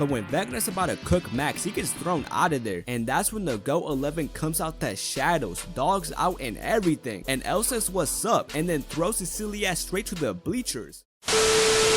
But when Vecna's about to cook Max, he gets thrown out of there. And that's when the Go 11 comes out the shadows, dogs out and everything. And Elle says what's up and then throws his silly ass straight to the bleachers.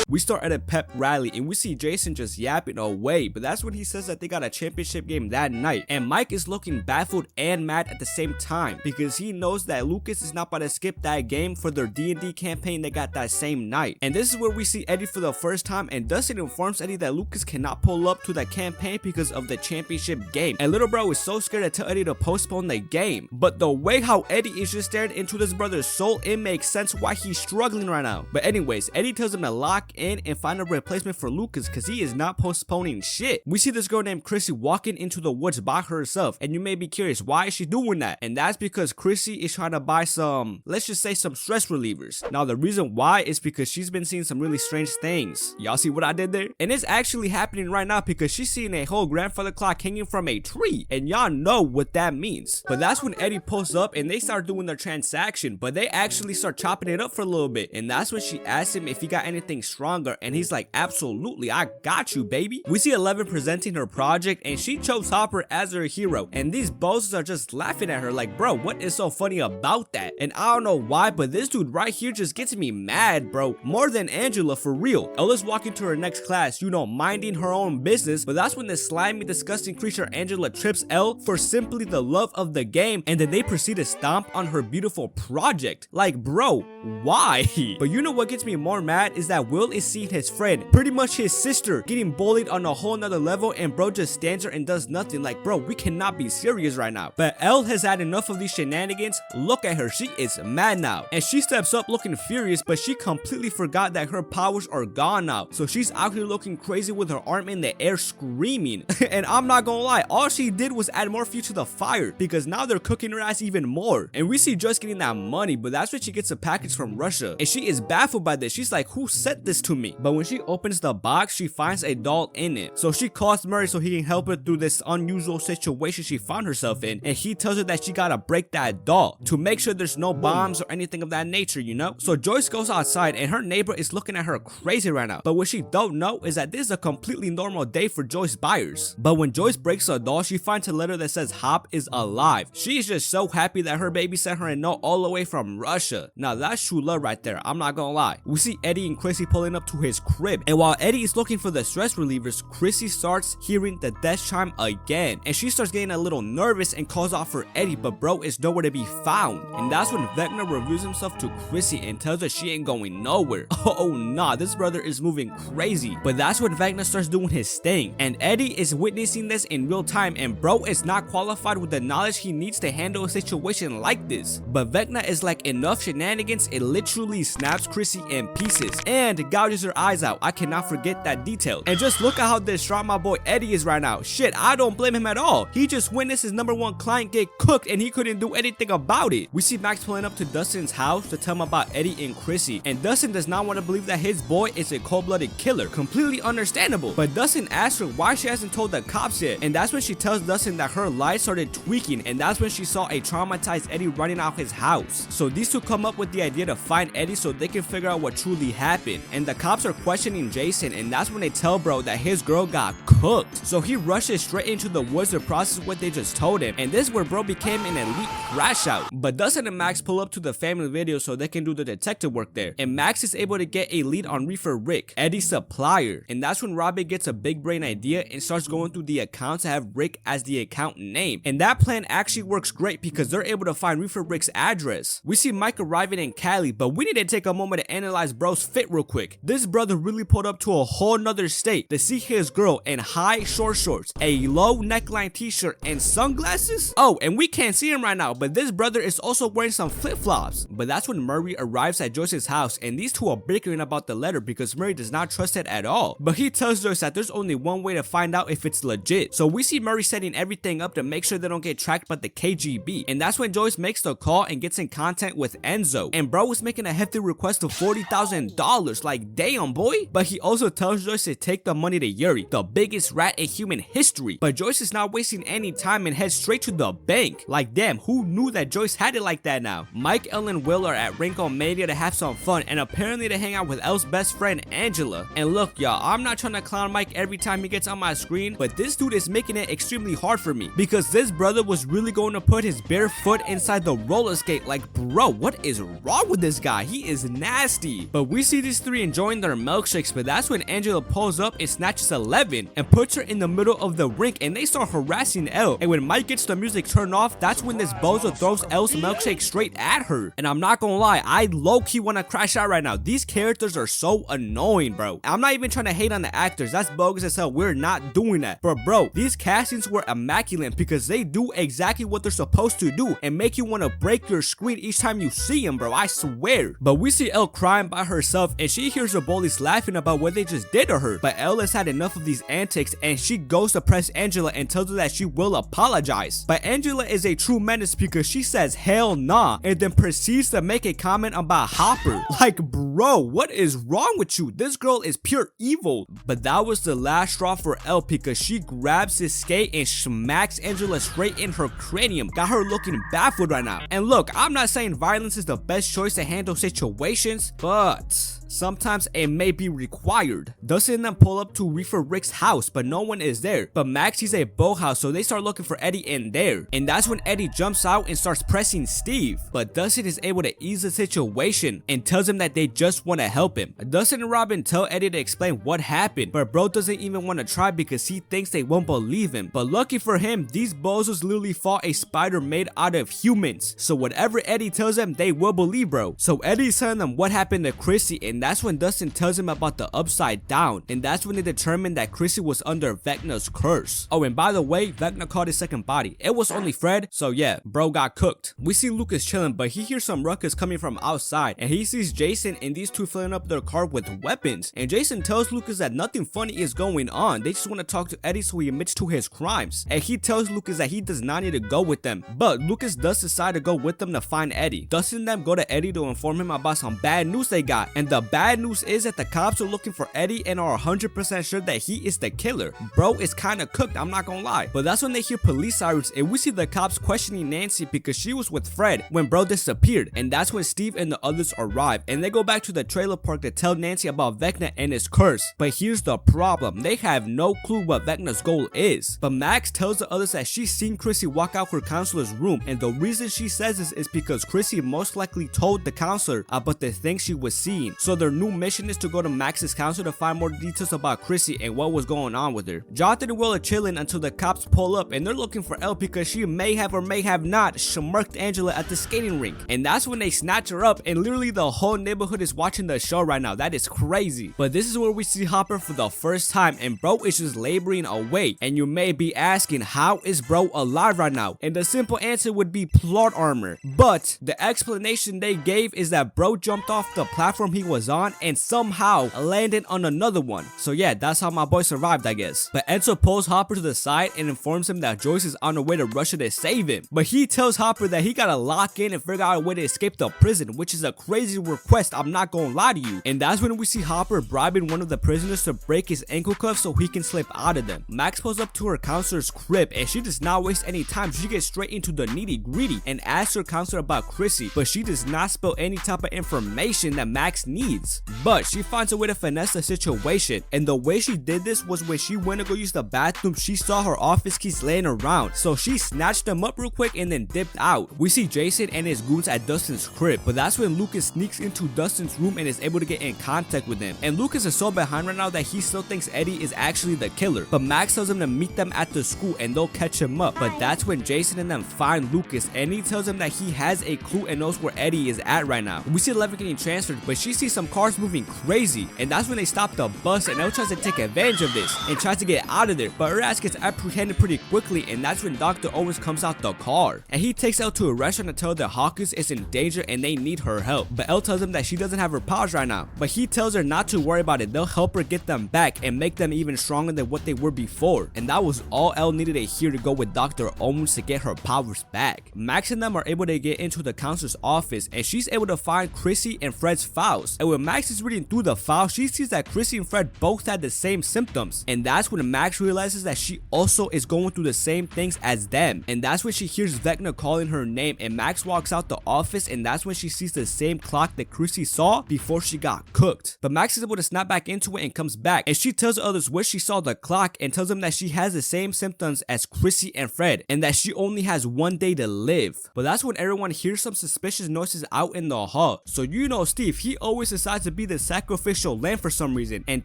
We start at a pep rally and we see Jason just yapping away, but that's when he says that they got a championship game that night, and Mike is looking baffled and mad at the same time because he knows that Lucas is not about to skip that game for their D&D campaign they got that same night. And this is where we see Eddie for the first time, and Dustin informs Eddie that Lucas cannot pull up to that campaign because of the championship game, and little bro is so scared to tell Eddie to postpone the game. But the way how Eddie is just staring into this brother's soul, it makes sense why he's struggling right now. But anyways, Eddie tells him to lock in and find a replacement for Lucas because he is not postponing shit. We see this girl named Chrissy walking into the woods by herself, and you may be curious, why is she doing that? And that's because Chrissy is trying to buy some, let's just say, some stress relievers. Now the reason why is because she's been seeing some really strange things. Y'all see what I did there? And it's actually happening right now because she's seeing a whole grandfather clock hanging from a tree, and y'all know what that means. But that's when Eddie pulls up and they start doing their transaction, but they actually start chopping it up for a little bit, and that's when she asks him if he got anything stronger, and he's like, absolutely, I got you, baby. We see 11 presenting her project, and she chose Hopper as her hero, and these bosses are just laughing at her like, bro, what is so funny about that? And I don't know why, but this dude right here just gets me mad, bro, more than Angela, for real. Ella's walking to her next class, you know, minding her own business, but that's when the slimy, disgusting creature Angela trips Elle for simply the love of the game, and then they proceed to stomp on her beautiful project. Like, bro, why? But you know what gets me more mad is that Will is seeing his friend, pretty much his sister, getting bullied on a whole nother level, and bro just stands there and does nothing. Like, bro, we cannot be serious right now. But Elle has had enough of these shenanigans. Look at her, she is mad now, and she steps up looking furious, but she completely forgot that her powers are gone now, so she's out here looking crazy with her arm in the air screaming. And I'm not gonna lie, all she did was add more fuel to the fire because now they're cooking her ass even more. And we see Joyce getting that money, but that's when she gets a package from Russia, and she is baffled by this. She's like, who sent this to me? But when she opens the box, she finds a doll in it, so she calls Murray so he can help her through this unusual situation she found herself in, and he tells her that she gotta break that doll to make sure there's no bombs or anything of that nature, you know. So Joyce goes outside and her neighbor is looking at her crazy right now, but what she don't know is that this is a completely normal day for Joyce buyers. But when Joyce breaks a doll, she finds a letter that says Hop is alive. She is just so happy that her baby sent her a note all the way from Russia. Now that's true love right there, I'm not gonna lie. We see Eddie and Chrissy pulling up to his crib, and while Eddie is looking for the stress relievers, Chrissy starts hearing the death chime again, and she starts getting a little nervous and calls out for Eddie, but bro is nowhere to be found. And that's when Vecna reveals himself to Chrissy and tells her she ain't going nowhere. Oh nah, this brother is moving crazy. But that's when Vecna starts doing his thing, and Eddie is witnessing this in real time, and bro is not qualified with the knowledge he needs to handle a situation like this. But Vecna is like, enough shenanigans, it literally snaps Chrissy in pieces and gouges her eyes out. I cannot forget that detail. And just look at how distraught my boy Eddie is right now. Shit, I don't blame him at all. He just witnessed his #1 client get cooked and he couldn't do anything about it. We see Max pulling up to Dustin's house to tell him about Eddie and Chrissy, and Dustin does not want to believe that his boy is a cold-blooded killer. Completely understandable. But Dustin asks her why she hasn't told the cops yet, and that's when she tells Dustin that her lights started tweaking, and that's when she saw a traumatized Eddie running out his house. So these two come up with the idea to find Eddie so they can figure out what truly happened. And the cops are questioning Jason, and that's when they tell bro that his girl got cooked. So he rushes straight into the woods to process what they just told him, and this is where bro became an elite crash out. But Dustin and Max pull up to the family video so they can do the detective work there, and Max is able to get a lead on Reefer Rick, Eddie's supplier. And that's when Robbie gets a big brain idea and starts going through the accounts to have Rick as the account name, and that plan actually works great because they're able to find Reefer Rick's address. We see Mike arriving in Cali, but we need to take a moment to analyze bro's fit real quick. This brother really pulled up to a whole nother state to see his girl in high short shorts, a low neckline t-shirt, and sunglasses. Oh, and we can't see him right now, but this brother is also wearing some flip-flops. But that's when Murray arrives at Joyce's house, and these two are bickering about the letter because Murray does not trust it at all. But he tells Joyce that there's only one way to find out if it's legit. So we see Murray setting everything up to make sure they don't get tracked by the KGB, and that's when Joyce makes the call and gets in contact with Enzo, and bro was making a hefty request of $40,000. Like, like, damn boy. But he also tells Joyce to take the money to Yuri, the biggest rat in human history. But Joyce is not wasting any time and heads straight to the bank. Like damn, who knew that Joyce had it like that now? Mike, Elle, and Will are at Rink on Mania to have some fun and apparently to hang out with Elle's best friend Angela. And look y'all, I'm not trying to clown Mike every time he gets on my screen, but this dude is making it extremely hard for me because this brother was really going to put his bare foot inside the roller skate. Like bro, what is wrong with this guy? He is nasty. But we see these three enjoying their milkshakes, but that's when Angela pulls up and snatches 11 and puts her in the middle of the rink and they start harassing Elle. And when Mike gets the music turned off, that's when this bozo throws Elle's milkshake straight at her. And I'm not gonna lie, I low-key want to crash out right now. These characters are so annoying, bro. I'm not even trying to hate on the actors, that's bogus as hell. We're not doing that. But bro, these castings were immaculate because they do exactly what they're supposed to do and make you want to break your screen each time you see them, bro. I swear. But we see Elle crying by herself and she hears her bullies laughing about what they just did to her. But Elle has had enough of these antics and she goes to press Angela and tells her that she will apologize. But Angela is a true menace because she says hell nah and then proceeds to make a comment about Hopper. Like bro, what is wrong with you? This girl is pure evil. But that was the last straw for Elle because she grabs his skate and smacks Angela straight in her cranium. Got her looking baffled right now. And look, I'm not saying violence is the best choice to handle situations, but sometimes it may be required. Dustin and them pull up to Reefer Rick's house, but no one is there. But Max sees a boathouse, so they start looking for Eddie in there. And that's when Eddie jumps out and starts pressing Steve. But Dustin is able to ease the situation and tells him that they just want to help him. Dustin and Robin tell Eddie to explain what happened, but bro doesn't even want to try because he thinks they won't believe him. But lucky for him, these bozos literally fought a spider made out of humans. So whatever Eddie tells them, they will believe, bro. So Eddie's telling them what happened to Chrissy, and that's when Dustin tells him about the upside down, and that's when they determined that Chrissy was under Vecna's curse. Oh, and by the way, Vecna caught his second body. It was only Fred, so yeah, bro got cooked. We see Lucas chilling, but he hears some ruckus coming from outside, and he sees Jason and these two filling up their car with weapons. And Jason tells Lucas that nothing funny is going on. They just want to talk to Eddie so he admits to his crimes. And he tells Lucas that he does not need to go with them, but Lucas does decide to go with them to find Eddie. Dustin and them go to Eddie to inform him about some bad news they got, and the bad news is that the cops are looking for Eddie and are 100% sure that he is the killer. Bro is kind of cooked, I'm not gonna lie. But that's when they hear police sirens and we see the cops questioning Nancy because she was with Fred when bro disappeared. And that's when Steve and the others arrive and they go back to the trailer park to tell Nancy about Vecna and his curse. But here's the problem, they have no clue what Vecna's goal is. But Max tells the others that she's seen Chrissy walk out her counselor's room, and the reason she says this is because Chrissy most likely told the counselor about the things she was seeing. So their new mission is to go to Max's counselor to find more details about Chrissy and what was going on with her. Jonathan and Will are chilling until the cops pull up and they're looking for Elle because she may have or may have not smirked Angela at the skating rink. And that's when they snatch her up and literally the whole neighborhood is watching the show right now. That is crazy. But this is where we see Hopper for the first time and bro is just laboring away. And you may be asking, how is bro alive right now? And the simple answer would be plot armor. But the explanation they gave is that bro jumped off the platform he was on and somehow landed on another one. So yeah, that's how my boy survived, I guess. But Enzo pulls Hopper to the side and informs him that Joyce is on her way to Russia to save him. But he tells Hopper that he gotta lock in and figure out a way to escape the prison, which is a crazy request, I'm not gonna lie to you. And that's when we see Hopper bribing one of the prisoners to break his ankle cuffs so he can slip out of them. Max pulls up to her counselor's crib and she does not waste any time. She gets straight into the nitty-gritty and asks her counselor about Chrissy, but she does not spill any type of information that Max needs. But she finds a way to finesse the situation, and the way she did this was when she went to go use the bathroom, she saw her office keys laying around, so she snatched them up real quick and then dipped out. We see Jason and his goons at Dustin's crib, but that's when Lucas sneaks into Dustin's room and is able to get in contact with him. And Lucas is so behind right now that he still thinks Eddie is actually the killer, but Max tells him to meet them at the school and they'll catch him up. But that's when Jason and them find Lucas and he tells him that he has a clue and knows where Eddie is at right now. We see Eleven getting transferred, but she sees some cars moving crazy, and that's when they stop the bus and Elle tries to take advantage of this and tries to get out of there, but her ass gets apprehended pretty quickly, and that's when Dr. Owens comes out the car and he takes Elle to a restaurant to tell her that Hawkins is in danger and they need her help. But Elle tells him that she doesn't have her powers right now, but he tells her not to worry about it, they'll help her get them back and make them even stronger than what they were before. And that was all Elle needed to hear to go with Dr. Owens to get her powers back. Max and them are able to get into the counselor's office and she's able to find Chrissy and Fred's files, and when Max is reading through the file, she sees that Chrissy and Fred both had the same symptoms, and that's when Max realizes that she also is going through the same things as them. And that's when she hears Vecna calling her name, and Max walks out the office, and that's when she sees the same clock that Chrissy saw before she got cooked. But Max is able to snap back into it and comes back, and she tells the others where she saw the clock and tells them that she has the same symptoms as Chrissy and Fred, and that she only has 1 day to live. But that's when everyone hears some suspicious noises out in the hall. So you know Steve, he always decides to be the sacrificial lamb for some reason and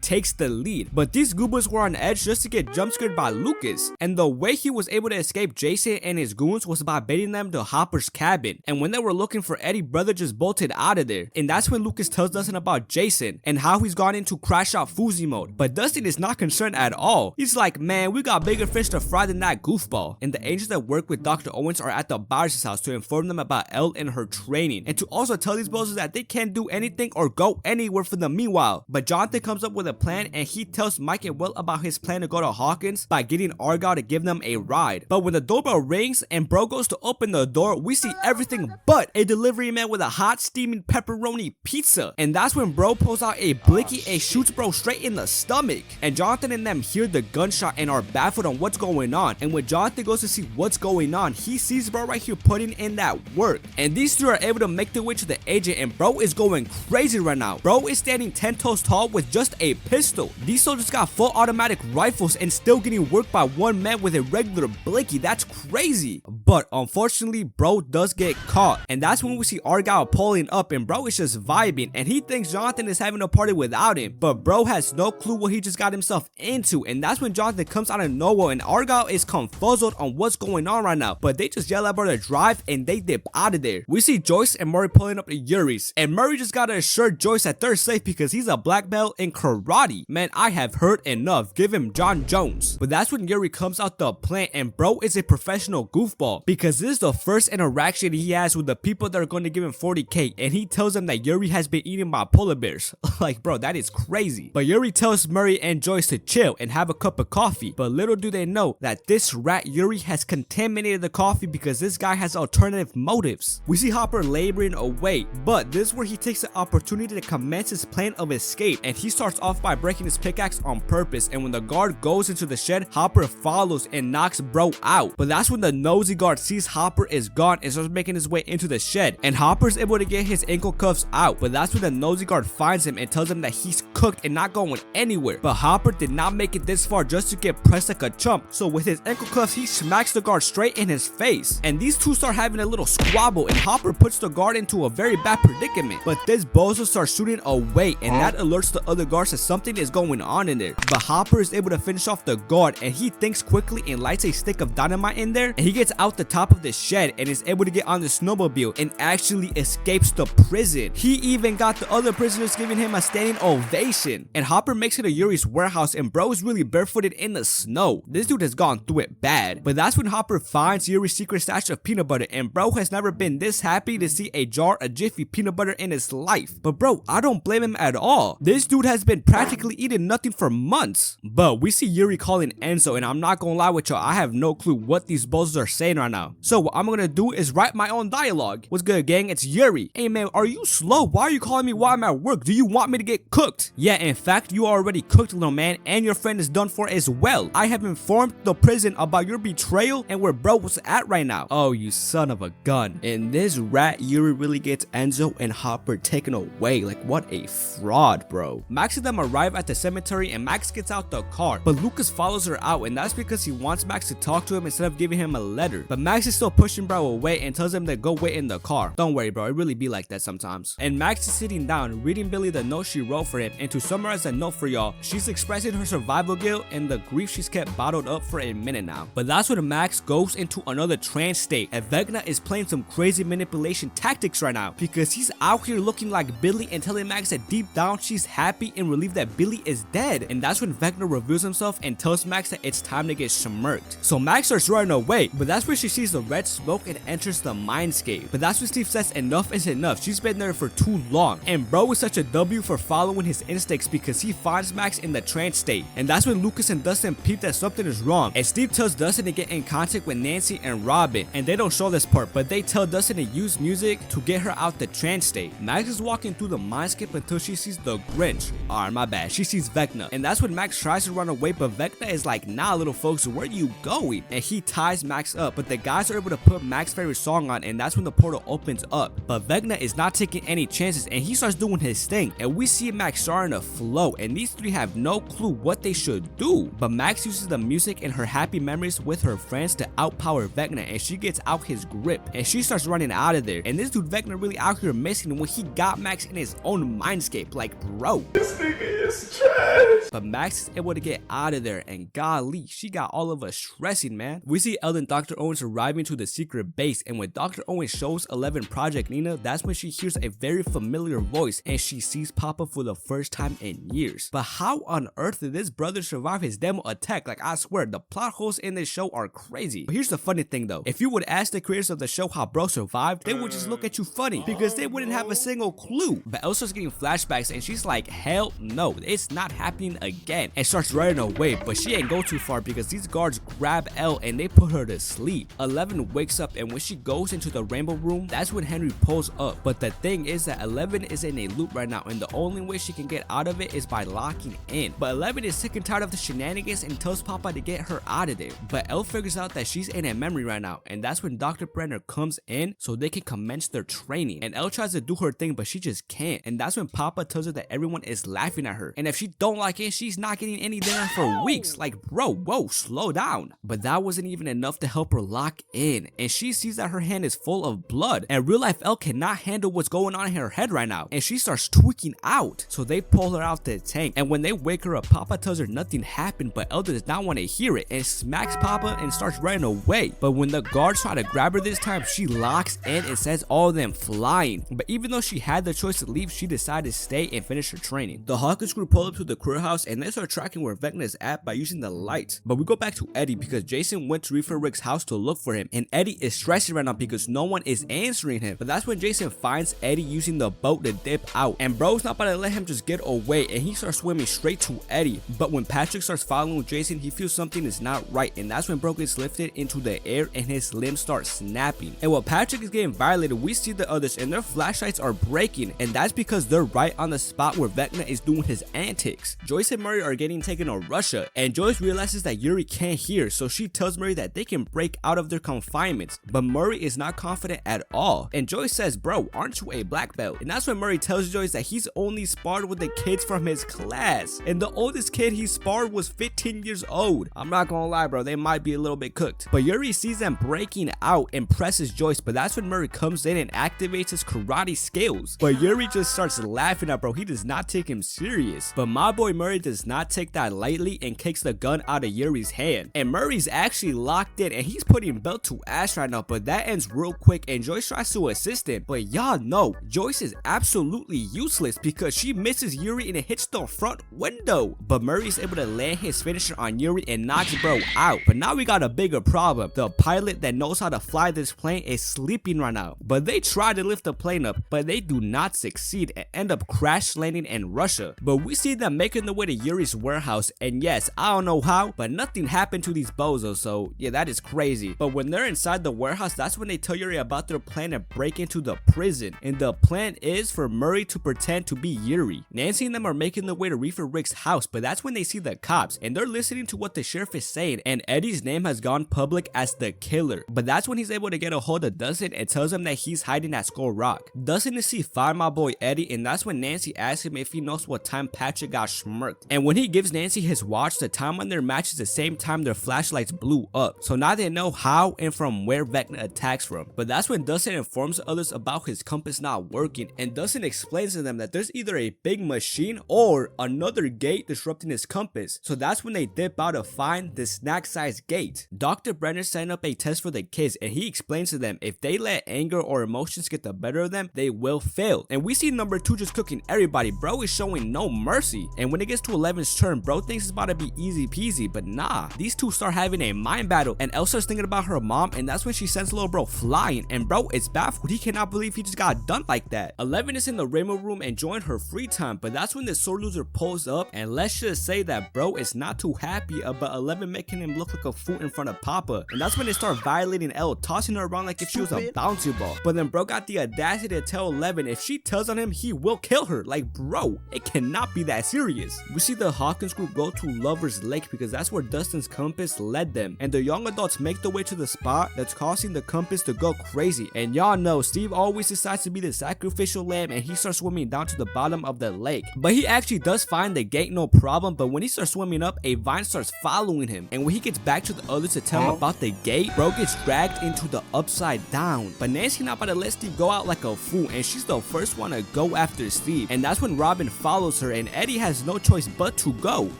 takes the lead. But these goobers were on edge just to get jump scared by Lucas, and the way he was able to escape Jason and his goons was by baiting them to Hopper's cabin. And when they were looking for Eddie, brother just bolted out of there. And that's when Lucas tells Dustin about Jason and how he's gone into crash out Foozy mode. But Dustin is not concerned at all. He's like, man, we got bigger fish to fry than that goofball. And the agents that work with Dr. Owens are at the Byers' house to inform them about Elle and her training, and to also tell these bozos that they can't do anything or go anywhere for them meanwhile. But Jonathan comes up with a plan, and he tells Mike and Will about his plan to go to Hawkins by getting Argyle to give them a ride. But when the doorbell rings and bro goes to open the door, we see everything but a delivery man with a hot steaming pepperoni pizza. And that's when bro pulls out a blicky and shoots bro straight in the stomach. And Jonathan and them hear the gunshot and are baffled on what's going on. And when Jonathan goes to see what's going on, he sees bro right here putting in that work. And these three are able to make their way to the agent, and bro is going crazy right now. Bro is standing 10 toes tall with just a pistol. These soldiers got full automatic rifles and still getting worked by one man with a regular blicky. That's crazy. But unfortunately, bro does get caught, and that's when we see Argyle pulling up, and bro is just vibing, and he thinks Jonathan is having a party without him. But bro has no clue what he just got himself into, and that's when Jonathan comes out of nowhere, and Argyle is confuzzled on what's going on right now. But they just yell at bro to drive, and they dip out of there. We see Joyce and Murray pulling up to Yuri's, and Murray just gotta assure Joyce that they're safe because he's a black belt in karate. Man, I have heard enough. Give him John Jones. But that's when Yuri comes out the plant, and bro is a professional goofball because this is the first interaction he has with the people that are going to give him 40k, and he tells them that Yuri has been eaten by polar bears. Like, bro, that is crazy. But Yuri tells Murray and Joyce to chill and have a cup of coffee, but little do they know that this rat Yuri has contaminated the coffee because this guy has alternative motives. We see Hopper laboring away, but this is where he takes the opportunity to commence his plan of escape, and he starts off by breaking his pickaxe on purpose. And when the guard goes into the shed, Hopper follows and knocks bro out. But that's when the nosy guard sees Hopper is gone and starts making his way into the shed, and Hopper's able to get his ankle cuffs out. But that's when the nosy guard finds him and tells him that he's cooked and not going anywhere. But Hopper did not make it this far just to get pressed like a chump, so with his ankle cuffs he smacks the guard straight in his face, and these two start having a little squabble, and Hopper puts the guard into a very bad predicament. But this bozo starts shooting away, and that alerts the other guards that something is going on in there. But Hopper is able to finish off the guard, and he thinks quickly and lights a stick of dynamite in there, and he gets out the top of the shed and is able to get on the snowmobile and actually escapes the prison. He even got the other prisoners giving him a standing ovation. And Hopper makes it to Yuri's warehouse, and bro is really barefooted in the snow. This dude has gone through it bad. But that's when Hopper finds Yuri's secret stash of peanut butter, and bro has never been this happy to see a jar of Jiffy peanut butter in his life. But bro, I don't blame him at all. This dude has been practically eating nothing for months. But we see Yuri calling Enzo, and I'm not gonna lie with y'all, I have no clue what these bozos are saying right now. So what I'm gonna do is write my own dialogue. What's good, gang? It's Yuri. Hey man, are you slow? Why are you calling me while I'm at work? Do you want me to get cooked? Yeah, in fact, you are already cooked, little man, and your friend is done for as well. I have informed the prison about your betrayal and where bro was at right now. Oh, you son of a gun. And this rat Yuri really gets Enzo and Hopper taken away. Like, what a fraud, bro. Max and them arrive at the cemetery, and Max gets out the car, but Lucas follows her out, and that's because he wants Max to talk to him instead of giving him a letter. But Max is still pushing bro away and tells him to go wait in the car. Don't worry, bro, it really be like that sometimes. And Max is sitting down reading Billy the note she wrote for him, and to summarize the note for y'all, she's expressing her survival guilt and the grief she's kept bottled up for a minute now. But that's when Max goes into another trance state, and Vecna is playing some crazy manipulation tactics right now because he's out here looking like Billy and telling Max that deep down she's happy and relieved that Billy is dead. And that's when Vecna reveals himself and tells Max that it's time to get smirked. So Max starts running away, but that's where she sees the red smoke and enters the mindscape. But that's when Steve says enough is enough. She's been there for too long. And bro is such a W for following his instincts because he finds Max in the trance state. And that's when Lucas and Dustin peep that something is wrong. And Steve tells Dustin to get in contact with Nancy and Robin. And they don't show this part, but they tell Dustin to use music to get her out the trance state. Max is walking through the mindscape skip until she sees the Grinch. Alright, my bad. She sees Vecna. And that's when Max tries to run away, but Vecna is like, nah, little folks, where you going? And he ties Max up, but the guys are able to put Max's favorite song on, and that's when the portal opens up. But Vecna is not taking any chances, and he starts doing his thing. And we see Max starting to flow, and these three have no clue what they should do. But Max uses the music and her happy memories with her friends to outpower Vecna, and she gets out his grip, and she starts running out of there. And this dude Vecna really out here missing when he got Max in his own mindscape. Like, bro, this nigga is trash. but Max is able to get out of there, and golly, she got all of us stressing, man. We see Elle and Dr. Owens arriving to the secret base, and when Dr. Owens shows 11 Project Nina, that's when she hears a very familiar voice, and she sees Papa for the first time in years. But how on earth did this brother survive his demo attack? Like, I swear, the plot holes in this show are crazy. But here's the funny thing though, if you would ask the creators of the show how bro survived, they would just look at you funny, because they wouldn't have a single clue. But Elle starts getting flashbacks, and she's like, hell no, it's not happening again, and starts running away. But she ain't go too far, because these guards grab Elle and they put her to sleep. 11 wakes up, and when she goes into the rainbow room, that's when Henry pulls up. But the thing is that 11 is in a loop right now, and the only way she can get out of it is by locking in. But 11 is sick and tired of the shenanigans and tells Papa to get her out of there. But Elle figures out that she's in a memory right now, and that's when Dr. Brenner comes in so they can commence their training. And Elle tries to do her thing, but she just can't. And that's when Papa tells her that everyone is laughing at her, and if she don't like it, she's not getting any dinner for weeks. Like, bro, whoa, slow down. But that wasn't even enough to help her lock in, and she sees that her hand is full of blood, and real life Elle cannot handle what's going on in her head right now, and she starts tweaking out. So they pull her out the tank, and when they wake her up, Papa tells her nothing happened, but Elle does not want to hear it and smacks Papa and starts running away. But when the guards try to grab her this time, she locks in and sends all of them flying. But even though she had the choice to leave, she decided to stay and finish her training. The Hawkins crew pull up to the career house, and they start tracking where Vecna is at by using the lights. But we go back to Eddie, because Jason went to Reefer Rick's house to look for him, and Eddie is stressing right now because no one is answering him. But that's when Jason finds Eddie using the boat to dip out, and bro's not about to let him just get away, and he starts swimming straight to Eddie. But when Patrick starts following Jason, he feels something is not right, and that's when bro gets lifted into the air and his limbs start snapping. And while Patrick is getting violated, we see the others, and their flashlights are breaking, and that's because they're right on the spot where Vecna is doing his antics. Joyce and Murray are getting taken to Russia, and Joyce realizes that Yuri can't hear, so she tells Murray that they can break out of their confinements. But Murray is not confident at all, and Joyce says, bro, aren't you a black belt? And that's when Murray tells Joyce that he's only sparred with the kids from his class, and the oldest kid he sparred was 15 years old. I'm not gonna lie, bro, they might be a little bit cooked. But Yuri sees them breaking out and presses Joyce, but that's when Murray comes in and activates his karate skills. But Yuri just starts laughing at bro, he does not take him serious. But my boy Murray does not take that lightly and kicks the gun out of Yuri's hand, and Murray's actually locked in, and he's putting belt to ass right now. But that ends real quick, and Joyce tries to assist him, but y'all know Joyce is absolutely useless because she misses Yuri and it hits the front window. But Murray is able to land his finisher on Yuri and knocks bro out. But now we got a bigger problem. The pilot that knows how to fly this plane is sleeping right now, but they try to lift the plane up, but they do not succeed and end up crash landing in Russia. But we see them making their way to Yuri's warehouse, and yes, I don't know how, but nothing happened to these bozos, so yeah, that is crazy. But when they're inside the warehouse, that's when they tell Yuri about their plan to break into the prison, and the plan is for Murray to pretend to be Yuri. Nancy and them are making their way to Reefer Rick's house, but that's when they see the cops, and they're listening to what the sheriff is saying, and Eddie's name has gone public as the killer. But that's when he's able to get a hold of Dustin and tells him that he's hiding at Skull Rock. Dustin is see find my boy Eddie, and that's when Nancy asks him if he knows what time Patrick got smirked. And when he gives Nancy his watch, the time on their match is the same time their flashlights blew up. So now they know how and from where Vecna attacks from. But that's when Dustin informs others about his compass not working, and Dustin explains to them that there's either a big machine or another gate disrupting his compass. So that's when they dip out to find the snack-sized gate. Dr. Brenner set up a test for the kids, and he explains to them if they let anger or emotions get the better of them, they will fail. And we see number 2 just cooking everybody. Bro is showing no mercy, and when it gets to 11's turn, bro thinks it's about to be easy peasy, but nah, these two start having a mind battle, and Elsa's thinking about her mom, and that's when she sends little bro flying, and bro is baffled. He cannot believe he just got done like that. 11 is in the rainbow room enjoying her free time, but that's when the sword loser pulls up, and let's just say that bro is not too happy about 11 making him look like a fool in front of Papa. And that's when they start violating Elle, tossing her around like if she was a bouncy ball. But then bro got the audacity to tell 11 if she tells on him, he he will kill her. Like, bro, it cannot be that serious. We see the Hawkins group go to Lover's Lake because that's where Dustin's compass led them, and the young adults make their way to the spot that's causing the compass to go crazy. And y'all know Steve always decides to be the sacrificial lamb, and he starts swimming down to the bottom of the lake. But he actually does find the gate no problem, but when he starts swimming up, a vine starts following him, and when he gets back to the others to tell him about the gate, bro gets dragged into the upside down. But Nancy not about to let Steve go out like a fool, and she's the first one to go after Steve, and that's when Robin follows her, and Eddie has no choice but to go.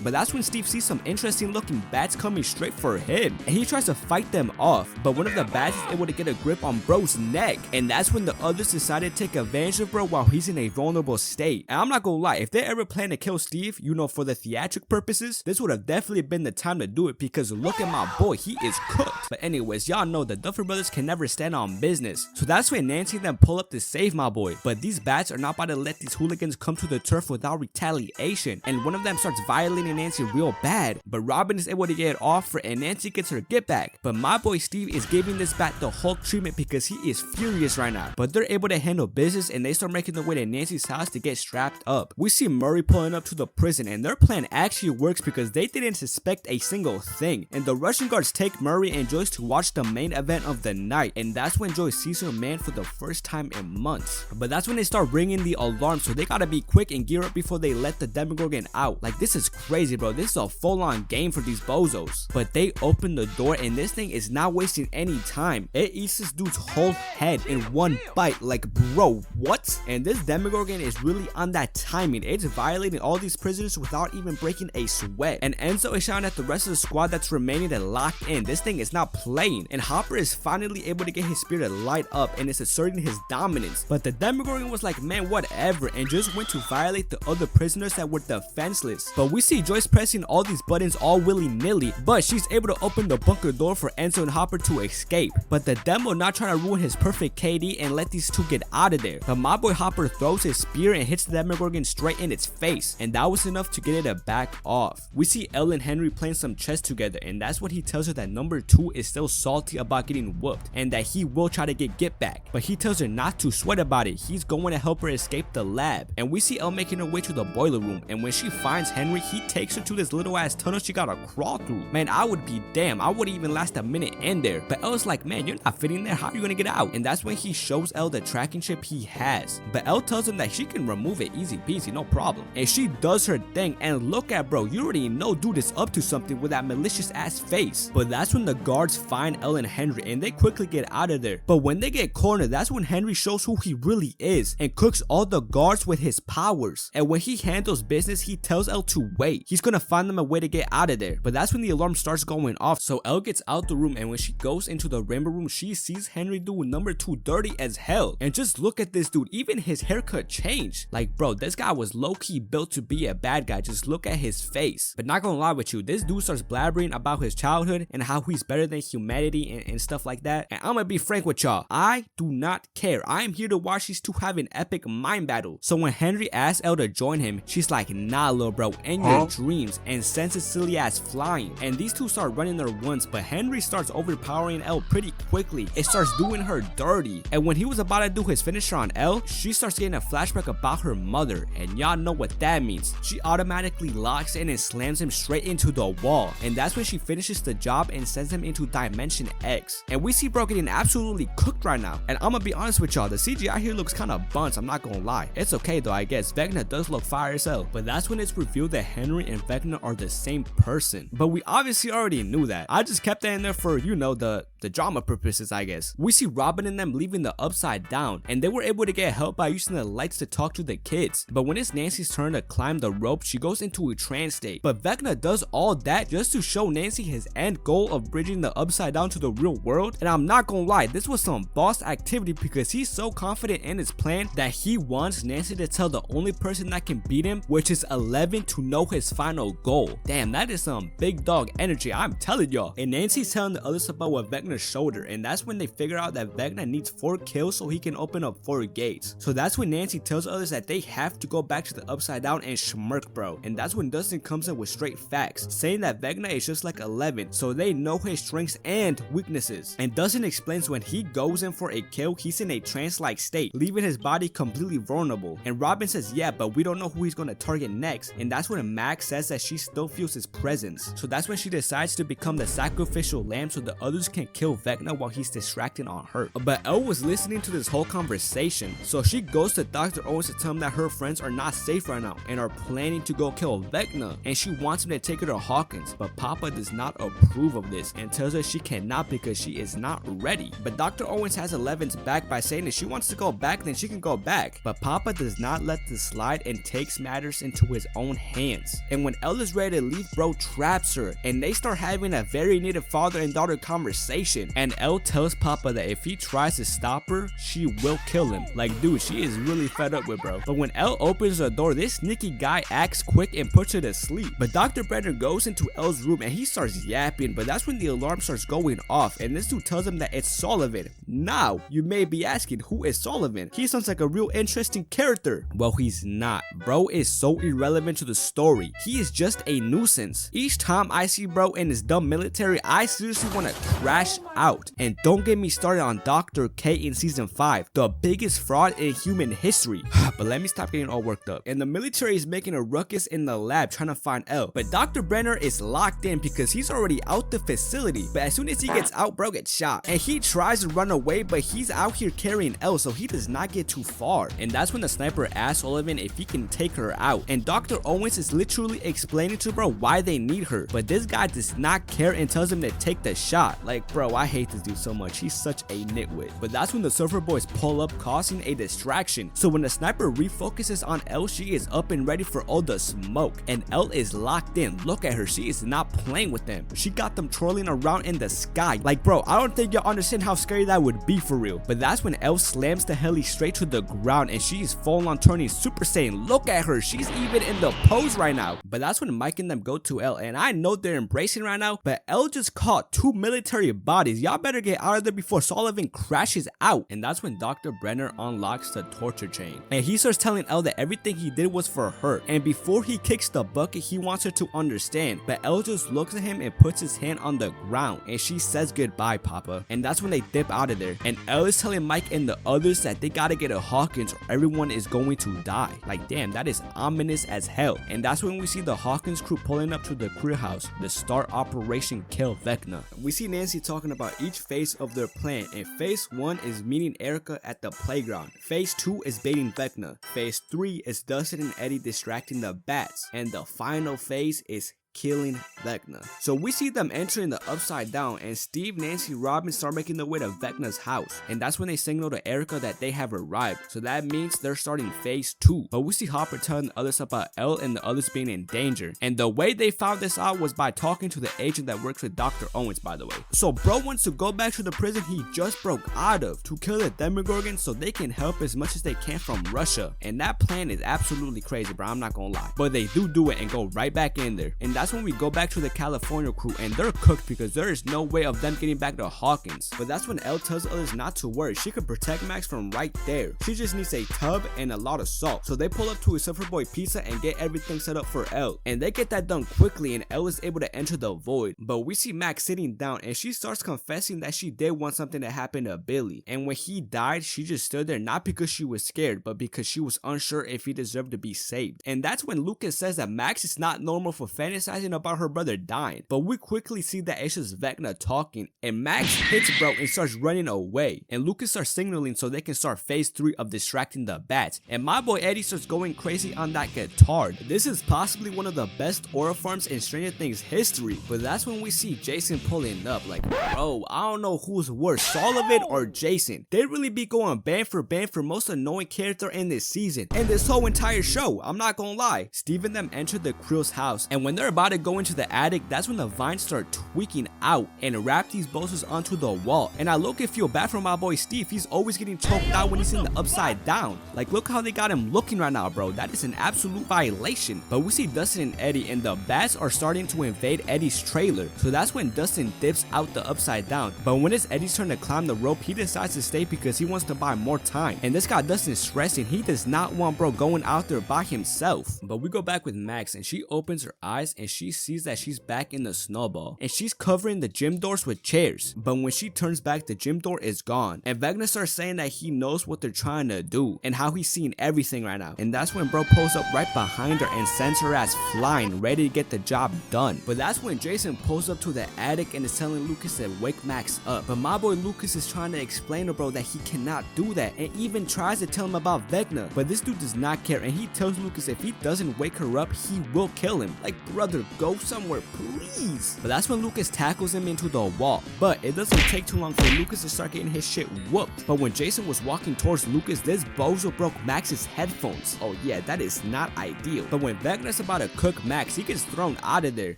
But that's when Steve sees some interesting looking bats coming straight for him, and he tries to fight them off, but one of the bats is able to get a grip on bro's neck, and that's when the others decided to take advantage of bro while he's in a vulnerable state. And I'm not gonna lie, if they ever plan to kill Steve, you know, for the theatric purposes, this would have definitely been the time to do it, because look at my boy, he is cooked. But anyways, y'all know the Duffer brothers can never stand on business, so that's when Nancy and them pull up to save my boy. But these bats are not about to let these hooligans come to the turf without retaliation, and one of them starts violating Nancy real bad, but Robin is able to get it off her, and Nancy gets her get back. But my boy Steve is giving this bat the Hulk treatment because he is furious right now. But they're able to handle business, and they start making their way to Nancy's house to get strapped up. We see Murray pulling up to the prison, and their plan actually works because they didn't suspect a single thing. And the Russian guards take Murray and Joyce to watch the main event of the night, and that's when Joyce sees her man for the first time in months. But that's when they start ringing the alarm, so they gotta be quick and gear up before they let the Demogorgon out. Like, this is crazy, bro. This is a full-on game for these bozos. But they open the door, and this thing is not wasting any time. It eats this dude's whole head in one bite. Like, bro, what? And this Demogorgon is really on that timing. It's violating all these prisoners without even breaking a sweat. And Enzo is shouting at the rest of the squad that's remaining to lock in. This thing is not playing. And Hopper is finally able to get his spirit to light up, and it's asserting his dominance. But the Demogorgon was like, man, whatever, and just went to violate the other prisoners that were defenseless. But we see Joyce pressing all these buttons all willy-nilly, but she's able to open the bunker door for Enzo and Hopper to escape. But the Demo not trying to ruin his perfect KD and let these two get out of there. But my boy Hopper throws his spear and hits the Demogorgon straight in its face, and that was enough to get it to back off. We see Elle and Henry playing some chess together, and that's when he tells her that number 2 is still salty about getting whooped and that he will try to get back. But he tells her not to sweat about it. He's going to help her escape the lab. And we see Elle making her way to the boiler room, and when she finds Henry, he takes her to this little ass tunnel she gotta crawl through. Man, I would be damn, I wouldn't even last a minute in there. But Elle's like, man, you're not fitting there, how are you gonna get out? And that's when he shows Elle the tracking chip he has. But Elle tells him that she can remove it easy peasy, no problem. And she does her thing, and look at bro, you already know dude is up to something with that malicious ass face. But that's when the guards find Elle and Henry, and they quickly get out of there. But when they get cornered, that's when Henry shows who he really is and cooks all the guards with his powers. And when he handles business, he tells Elle to wait. He's gonna find them a way to get out of there. But that's when the alarm starts going off, so Elle gets out the room, and when she goes into the rainbow room, she sees Henry do number 2 dirty as hell. And just look at this dude, even his haircut changed. Like, bro, this guy was low-key built to be a bad guy. Just look at his face. But not gonna lie with you, this dude starts blabbering about his childhood and how he's better than humanity and stuff like that. And I'm gonna be frank with y'all, I do not care. I am here to watch these two have an epic mind battle. So when Henry asks Elle to join him, she's like, nah little bro, in your dreams, and sends his silly ass flying. And these two start running their once, but Henry starts overpowering Elle pretty quickly. It starts doing her dirty. And when he was about to do his finisher on Elle, she starts getting a flashback about her mother, and y'all know what that means. She automatically locks in and slams him straight into the wall, and that's when she finishes the job and sends him into Dimension X. And we see bro getting absolutely cooked right now. And I'm gonna be honest with y'all, the CGI here looks kind of buns, I'm not gonna lie. It's okay though, I guess. Vecna does look fire as hell. But that's when it's revealed that Henry and Vecna are the same person. But we obviously already knew that. I just kept that in there for, you know, the drama purposes, I guess. We see Robin and them leaving the upside down, and they were able to get help by using the lights to talk to the kids. But when it's Nancy's turn to climb the rope, she goes into a trance state. But Vecna does all that just to show Nancy his end goal of bridging the upside down to the real world. And I'm not gonna lie, this was some boss activity because he's so confident in his plan that he wants Nancy to tell the only person that can beat him, which is 11, to know his final goal. Damn, that is some big dog energy, I'm telling y'all. And Nancy's telling the others about what Vecna showed her, and that's when they figure out that Vecna needs 4 kills so he can open up 4 gates. So that's when Nancy tells others that they have to go back to the upside down and schmirk bro. And that's when Dustin comes in with straight facts, saying that Vecna is just like 11, so they know his strengths and weaknesses. And Dustin explains when he goes in for a kill, he's in a trance-like state, leaving his body completely really vulnerable. And Robin says yeah, but we don't know who he's gonna target next. And that's when Max says that she still feels his presence. So that's when she decides to become the sacrificial lamb so the others can kill Vecna while he's distracting on her. But Elle was listening to this whole conversation, so she goes to Dr. Owens to tell him that her friends are not safe right now and are planning to go kill Vecna, and she wants him to take her to Hawkins, but Papa does not approve of this and tells her she cannot because she is not ready. But Dr. Owens has Eleven's back by saying if she wants to go back then she can go back, but Papa does not let this slide and takes matters into his own hands. And when Elle is ready to leave, bro traps her and they start having a very needed father and daughter conversation, and Elle tells Papa that if he tries to stop her she will kill him. Like dude, she is really fed up with bro. But when Elle opens the door, this sneaky guy acts quick and puts her to sleep. But Dr. Brenner goes into Elle's room and he starts yapping, but that's when the alarm starts going off and this dude tells him that it's Sullivan. Now you may be asking, who is Sullivan? He sounds like a real interesting character. Well, he's not. Bro is so irrelevant to the story. He is just a nuisance. Each time I see bro in his dumb military, I seriously want to crash out. And don't get me started on Dr. K in season 5, the biggest fraud in human history. But let me stop getting all worked up. And the military is making a ruckus in the lab trying to find Elle, but Dr. Brenner is locked in because he's already out the facility. But as soon as he gets out, bro gets shot, and he tries to run away, but he's out here carrying Elle, so he does not get too far. And that's when the sniper asks Sullivan if he can take her out, and Dr. Owens is literally explaining to bro why they need her, but this guy does not care and tells him to take the shot. Like bro, I hate this dude so much. He's such a nitwit. But that's when the surfer boys pull up, causing a distraction. So when the sniper refocuses on Elle, she is up and ready for all the smoke, and Elle is locked in. Look at her, she is not playing with them. She got them twirling around in the sky. Like bro, I don't think y'all understand how scary that would be for real. But that's when Elle slams the heli straight to the ground and she is full on turning Super Saiyan. Look at her, she's even in the pose right now. But that's when Mike and them go to Elle, and I know they're embracing right now, but Elle just caught 2 military bodies. Y'all better get out of there before Sullivan crashes out. And that's when Dr. Brenner unlocks the torture chain, and he starts telling Elle that everything he did was for her, and before he kicks the bucket he wants her to understand. But Elle just looks at him and puts his hand on the ground, and she says goodbye Papa. And that's when they dip out of there, and Elle is telling Mike and the others that they gotta get a Hawkins or everyone is going to die. Like damn, that is ominous as hell. And that's when we see the Hawkins crew pulling up to the career house to start Operation Kill Vecna. We see Nancy talking about each phase of their plan, and phase 1 is meeting Erica at the playground, phase 2 is baiting Vecna, phase 3 is Dustin and Eddie distracting the bats, and the final phase is killing Vecna. So we see them entering the Upside Down, and Steve, Nancy, Robin start making their way to Vecna's house, and that's when they signal to Erica that they have arrived. So that means they're starting phase 2. But we see Hopper telling the others about Elle and the others being in danger, and the way they found this out was by talking to the agent that works with Dr. Owens, by the way. So bro wants to go back to the prison he just broke out of to kill the Demogorgon so they can help as much as they can from Russia, and that plan is absolutely crazy, bro, I'm not gonna lie. But they do it and go right back in there, and that's when we go back to the California crew, and they're cooked because there is no way of them getting back to Hawkins. But that's when Elle tells others not to worry, she could protect Max from right there. She just needs a tub and a lot of salt. So they pull up to a Surferboy pizza and get everything set up for Elle, and they get that done quickly, and Elle is able to enter the void. But we see Max sitting down, and she starts confessing that she did want something to happen to Billy, and when he died she just stood there, not because she was scared but because she was unsure if he deserved to be saved. And that's when Lucas says that Max is not normal for fantasizing about her brother dying, but we quickly see that it's just Vecna talking, and Max hits bro and starts running away, and Lucas starts signaling so they can start phase 3 of distracting the bats, and my boy Eddie starts going crazy on that guitar. This is possibly one of the best aura farms in Stranger Things history. But that's when we see Jason pulling up. Like bro, I don't know who's worse, Sullivan or Jason. They really be going band for most annoying character in this season and this whole entire show, I'm not gonna lie. Steve and them enter the crew's house, and when they're about to go into the attic, that's when the vines start tweaking out and wrap these bosses onto the wall. And I look and feel bad for my boy Steve, he's always getting choked out when he's in the Upside Down. Like look how they got him looking right now, bro, that is an absolute violation. But we see Dustin and Eddie, and the bats are starting to invade Eddie's trailer, so that's when Dustin dips out the Upside Down. But when it's Eddie's turn to climb the rope, he decides to stay because he wants to buy more time, and this guy Dustin is stressing, he does not want bro going out there by himself. But we go back with Max, and she opens her eyes and she sees that she's back in the snowball and she's covering the gym doors with chairs. But when she turns back, the gym door is gone. And Vecna starts saying that he knows what they're trying to do and how he's seeing everything right now. And that's when bro pulls up right behind her and sends her ass flying, ready to get the job done. But that's when Jason pulls up to the attic and is telling Lucas to wake Max up. But my boy Lucas is trying to explain to bro that he cannot do that and even tries to tell him about Vecna. But this dude does not care and he tells Lucas if he doesn't wake her up, he will kill him. Like, brother, go somewhere, please. But that's when Lucas tackles him into the wall. But it doesn't take too long for Lucas to start getting his shit whooped. But when Jason was walking towards Lucas, this bozo broke Max's headphones. Oh yeah, that is not ideal. But when Vecna's about to cook Max, he gets thrown out of there.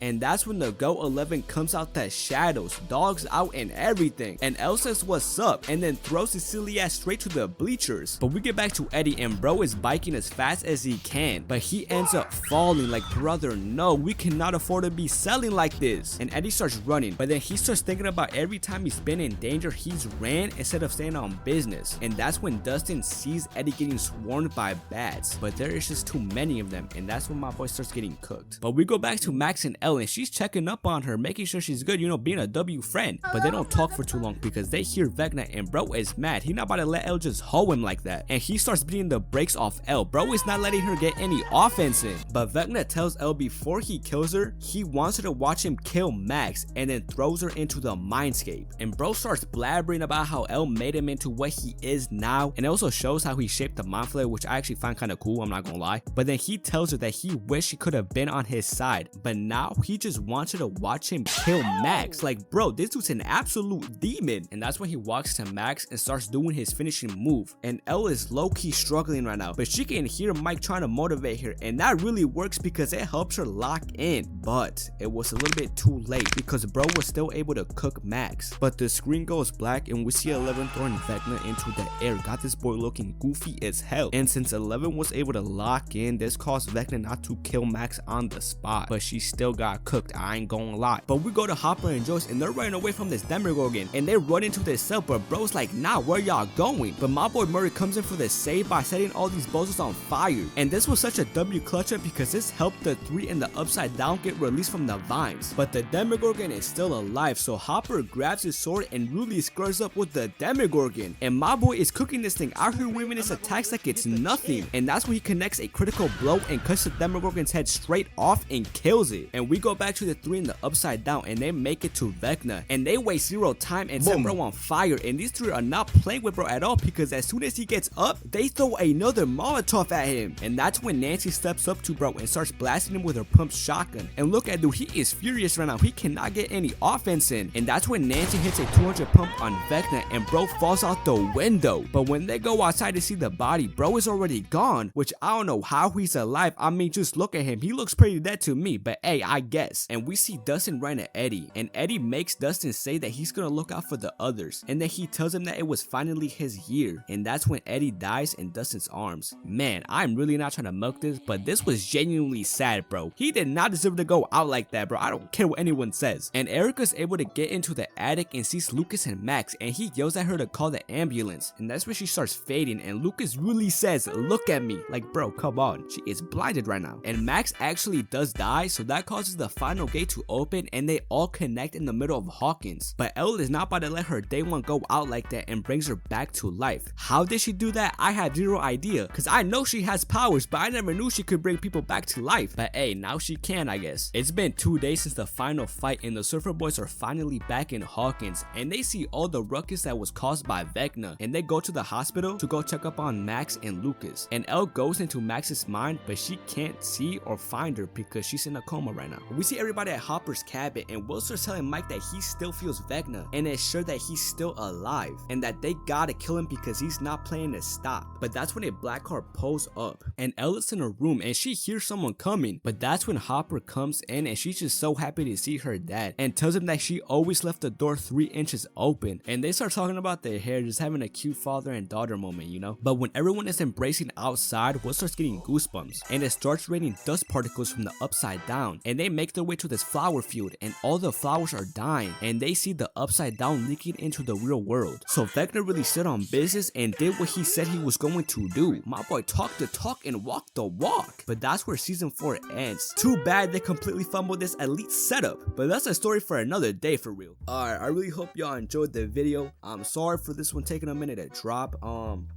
And that's when the Go 11 comes out the shadows, dogs out and everything. And Elle says what's up and then throws his silly ass straight to the bleachers. But we get back to Eddie and bro is biking as fast as he can. But he ends up falling. Like, brother, no, we cannot afford to be selling like this. And Eddie starts running. But then he starts thinking about every time he's been in danger, he's ran instead of staying on business. And that's when Dustin sees Eddie getting swarmed by bats. But there is just too many of them. And that's when my boy starts getting cooked. But we go back to Max and Elle and she's checking up on her, making sure she's good, you know, being a W friend. But they don't talk for too long because they hear Vecna and bro is mad. He not about to let Elle just hoe him like that. And he starts beating the brakes off Elle. Bro is not letting her get any offense in. But Vecna tells Elle before he kills her, he wants her to watch him kill Max and then throws her into the mindscape. And bro starts blabbering about how Elle made him into what he is now. And it also shows how he shaped the mind flayer, which I actually find kind of cool, I'm not gonna lie. But then he tells her that he wished he could have been on his side, but now he just wants her to watch him kill Max. Like, bro, this dude's an absolute demon. And that's when he walks to Max and starts doing his finishing move. And Elle is low-key struggling right now, but she can hear Mike trying to motivate her, and that really works because it helps her lock in. But it was a little bit too late because bro was still able to cook Max. But the screen goes black and we see 11 throwing Vecna into the air. Got this boy looking goofy as hell. And since 11 was able to lock in, this caused Vecna not to kill Max on the spot, but she still got cooked, I ain't gonna lie. But we go to Hopper and Joyce and they're running away from this Demogorgon and they run into this cell, but bro's like, nah, where y'all going? But my boy Murray comes in for the save by setting all these bozos on fire. And this was such a W clutch up because this helped the 3 in the upside down get released from the vines. But the Demogorgon is still alive, so Hopper grabs his sword and really squares up with the Demogorgon. And my boy is cooking this thing out here weaving his attacks like it's nothing. And that's when he connects a critical blow and cuts the Demogorgon's head straight off and kills it. And we go back to the 3 in the upside down and they make it to Vecna. And they waste 0 time and set bro on fire. And these 3 are not playing with bro at all because as soon as he gets up, they throw another Molotov at him. And that's when Nancy steps up to bro and starts blasting him with her pump shotgun. And look at dude, he is furious right now. He cannot get any offense in. And that's when Nancy hits a 200 pump on Vecna and bro falls out the window. But when they go outside to see the body, bro is already gone, which I don't know how he's alive. I mean, just look at him. He looks pretty dead to me, but hey, I guess. And we see Dustin run at Eddie, and Eddie makes Dustin say that he's gonna look out for the others, and then he tells him that it was finally his year. And that's when Eddie dies in Dustin's arms. Man, I'm really not trying to milk this, but this was genuinely sad, bro. He did not deserve to go out like that, bro. I don't care what anyone says. And Erica's able to get into the attic and sees Lucas and Max, and he yells at her to call the ambulance. And that's when she starts fading, and Lucas really says, look at me. Like, bro, come on. She is blinded right now. And Max actually does die, so that causes the final gate to open, and they all connect in the middle of Hawkins. But Elle is not about to let her day one go out like that and brings her back to life. How did she do that? I had zero idea, because I know she has powers, but I never knew she could bring people back to life. But hey, now she can, I guess. It's been 2 days since the final fight, and the Surfer Boys are finally back in Hawkins, and they see all the ruckus that was caused by Vecna, and they go to the hospital to go check up on Max and Lucas. And Elle goes into Max's mind, but she can't see or find her because she's in a coma right now. We see everybody at Hopper's cabin, and Will starts telling Mike that he still feels Vecna and is sure that he's still alive and that they gotta kill him because he's not playing to stop. But that's when a black car pulls up, and Elle is in her room and she hears someone coming. But that's when Hopper comes in, and she's just so happy to see her dad and tells him that she always left the door 3 inches open. And they start talking about their hair, just having a cute father and daughter moment, you know. But when everyone is embracing outside, Will starts getting goosebumps, and it starts raining dust particles from the upside down, and they make their way to this flower field, and all the flowers are dying, and they see the upside down leaking into the real world. So Vecna really stood on business and did what he said he was going to do. My boy talked the talk and walked the walk. But that's where season 4 ends. Too bad bad they completely fumbled this elite setup, but that's a story for another day for real. Alright, I really hope y'all enjoyed the video. I'm sorry for this one taking a minute to drop,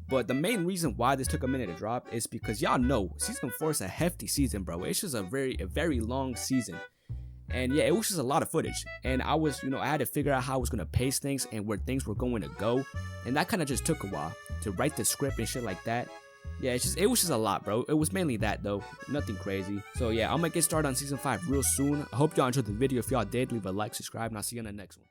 but the main reason why this took a minute to drop is because y'all know season 4 is a hefty season, bro. It's just a very long season. And yeah, it was just a lot of footage, and I was, I had to figure out how I was gonna pace things and where things were going to go, and that kind of just took a while to write the script and shit like that. Yeah, it was just a lot, bro. It was mainly that though, nothing crazy. So yeah, I'm gonna get started on season 5 real soon. I hope y'all enjoyed the video. If y'all did, leave a like, subscribe, and I'll see you in the next one.